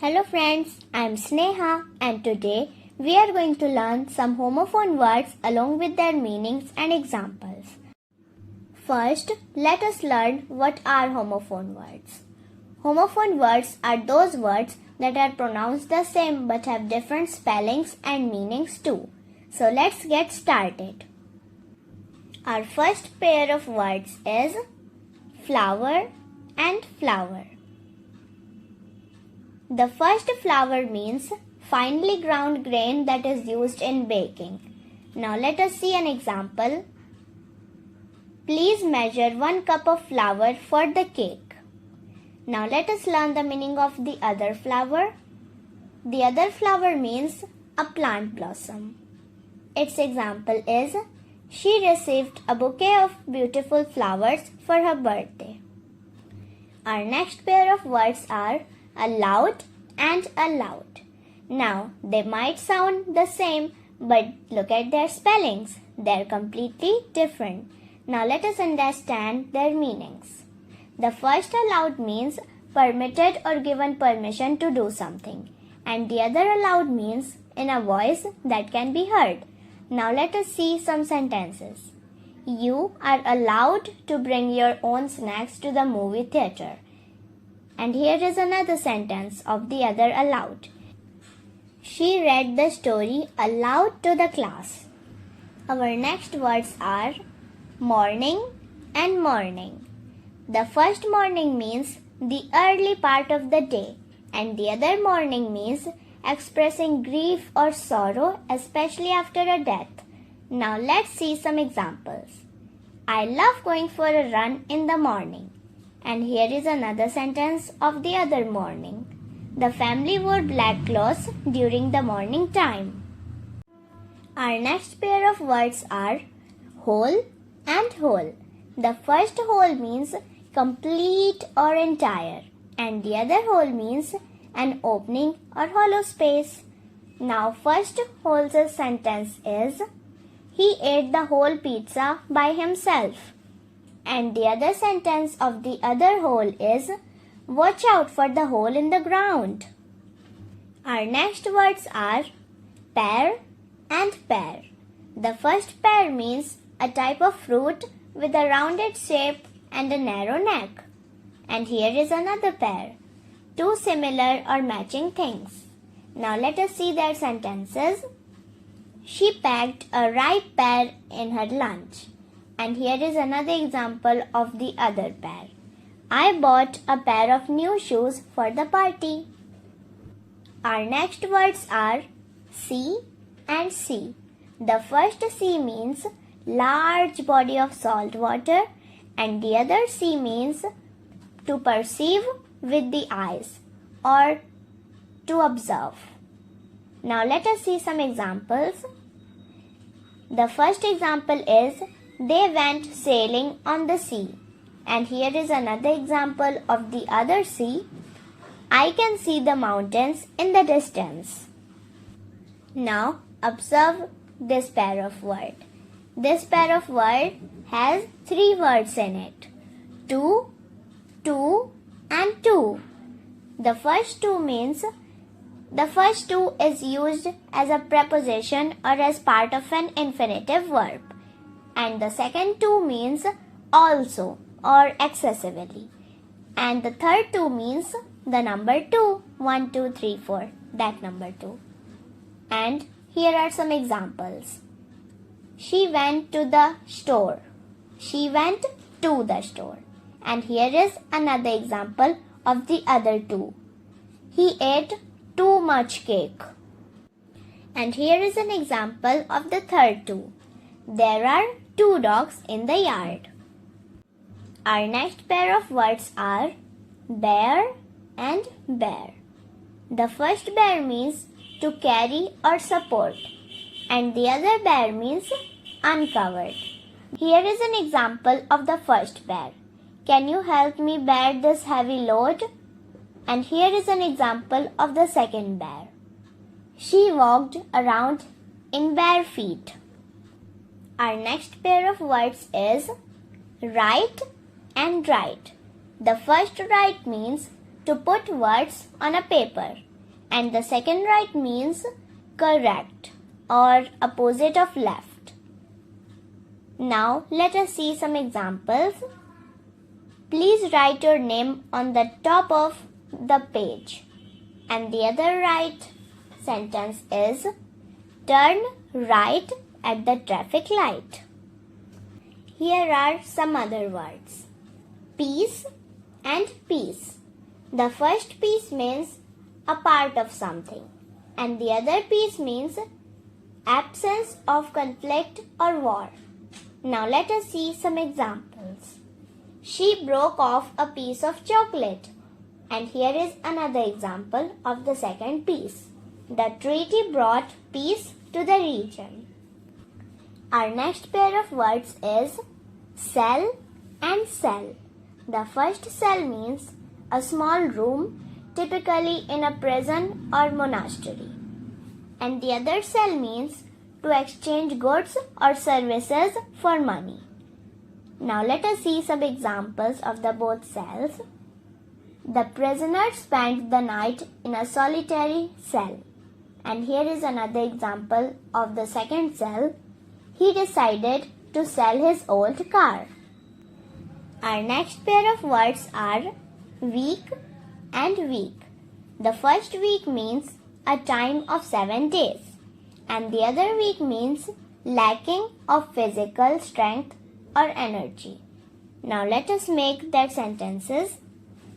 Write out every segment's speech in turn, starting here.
Hello friends, I am Sneha and today we are going to learn some homophone words along with their meanings and examples. First, let us learn what are homophone words. Homophone words are those words that are pronounced the same but have different spellings and meanings too. So let's get started. Our first pair of words is flour and flour. The first flour means finely ground grain that is used in baking. Now let us see an example. Please measure 1 cup of flour for the cake. Now let us learn the meaning of the other flower. The other flower means a plant blossom. Its example is, she received a bouquet of beautiful flowers for her birthday. Our next pair of words are allowed and allowed. Now, they might sound the same, but look at their spellings. They're completely different. Now, let us understand their meanings. The first allowed means permitted or given permission to do something, and the other allowed means in a voice that can be heard. Now, let us see some sentences. You are allowed to bring your own snacks to the movie theater. And here is another sentence of the other allowed. She read the story aloud to the class. Our next words are morning and morning. The first morning means the early part of the day, and the other morning means expressing grief or sorrow, especially after a death. Now let's see some examples. I love going for a run in the morning. And here is another sentence of the other morning. The family wore black clothes during the morning time. Our next pair of words are whole and whole. The first whole means complete or entire, and the other whole means an opening or hollow space. Now first whole sentence is, he ate the whole pizza by himself. And the other sentence of the other whole is, watch out for the hole in the ground. Our next words are pear and pear. The first pear means a type of fruit with a rounded shape and a narrow neck. And here is another pear. Two similar or matching things. Now let us see their sentences. She packed a ripe pear in her lunch. And here is another example of the other pair. I bought a pair of new shoes for the party. Our next words are sea and sea. The first sea means large body of salt water, and the other sea means to perceive with the eyes or to observe. Now let us see some examples. The first example is, they went sailing on the sea. And here is another example of the other sea. I can see the mountains in the distance. Now observe this pair of words. This pair of words has 3 words in it. To, and two. The first two is used as a preposition or as part of an infinitive verb. And the second two means also or excessively. And the third two means the number 2, 1, 2, 3, 4, that number 2. And here are some examples. She went to the store. She went to the store. And here is another example of the other two. He ate too much cake. And here is an example of the third two. There are 2 dogs in the yard. Our next pair of words are bare and bare. The first bare means to carry or support, and the other bare means uncovered. Here is an example of the first bare. Can you help me bear this heavy load? And here is an example of the second bare. She walked around in bare feet. Our next pair of words is write and write. The first write means to put words on a paper, and the second right means correct or opposite of left. Now let us see some examples. Please write your name on the top of the page. And the other right sentence is turn right at the traffic light. Here are some other words. Piece and piece. The first piece means a part of something, and the other piece means absence of conflict or war. Now let us see some examples. She broke off a piece of chocolate. And here is another example of the second piece. The treaty brought peace to the region. Our next pair of words is cell and cell. The first cell means a small room, typically in a prison or monastery. And the other cell means to exchange goods or services for money. Now let us see some examples of the both cells. The prisoner spent the night in a solitary cell. And here is another example of the second cell. He decided to sell his old car. Our next pair of words are week and week. The first week means a time of 7 days. And the other week means lacking of physical strength or energy. Now let us make their sentences.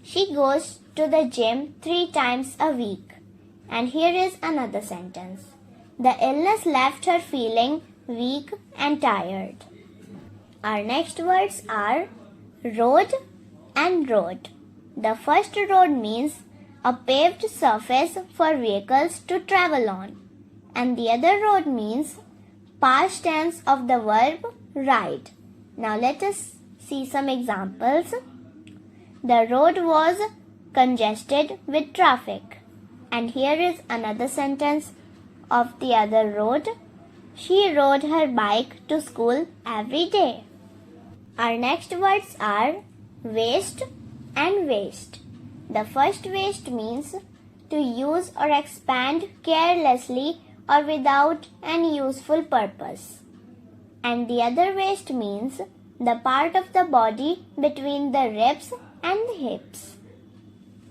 She goes to the gym 3 times a week. And here is another sentence. The illness left her feeling weak and tired. Our next words are road and road. The first road means a paved surface for vehicles to travel on. And the other road means past tense of the verb ride. Now let us see some examples. The road was congested with traffic. And here is another sentence of the other road. She rode her bike to school every day. Our next words are waste and waste. The first waste means to use or expand carelessly or without any useful purpose. And the other waist means the part of the body between the ribs and the hips.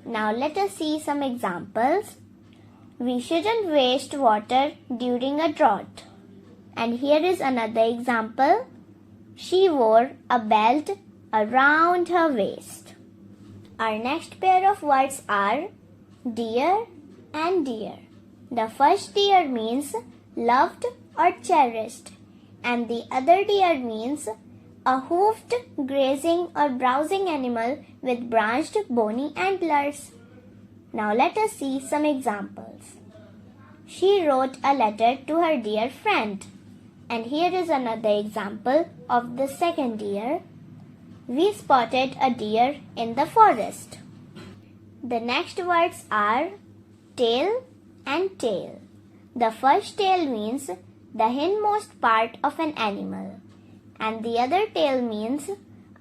Now let us see some examples. We shouldn't waste water during a drought. And here is another example. She wore a belt around her waist. Our next pair of words are dear and dear. The first dear means loved or cherished, and the other deer means a hoofed, grazing or browsing animal with branched, bony antlers. Now let us see some examples. She wrote a letter to her dear friend. And here is another example of the second deer. We spotted a deer in the forest. The next words are tail and tail. The first tail means the hindmost part of an animal, and the other tail means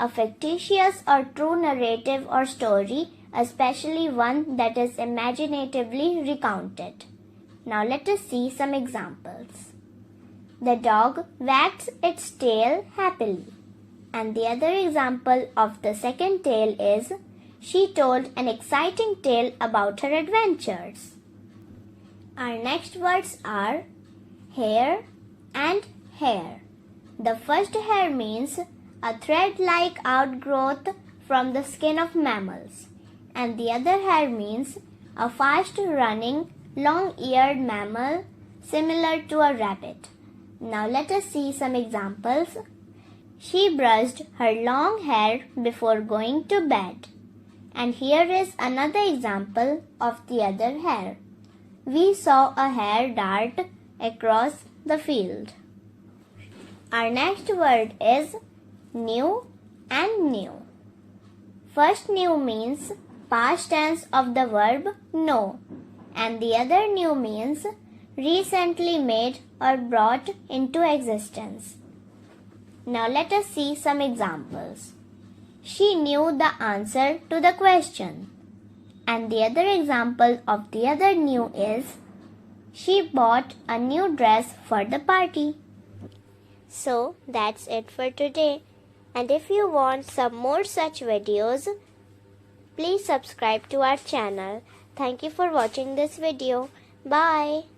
a fictitious or true narrative or story, especially one that is imaginatively recounted. Now let us see some examples. The dog wags its tail happily. And the other example of the second tale is she told an exciting tale about her adventures. Our next words are hair and hair. The first hair means a thread-like outgrowth from the skin of mammals, and the other hair means a fast-running, long-eared mammal similar to a rabbit. Now let us see some examples. She brushed her long hair before going to bed. And here is another example of the other hair. We saw a hare dart across the field. Our next word is new and new. First new means past tense of the verb know, and the other new means recently made or brought into existence. Now let us see some examples. She knew the answer to the question. And the other example of the other new is she bought a new dress for the party. So that's it for today. And if you want some more such videos, please subscribe to our channel. Thank you for watching this video. Bye.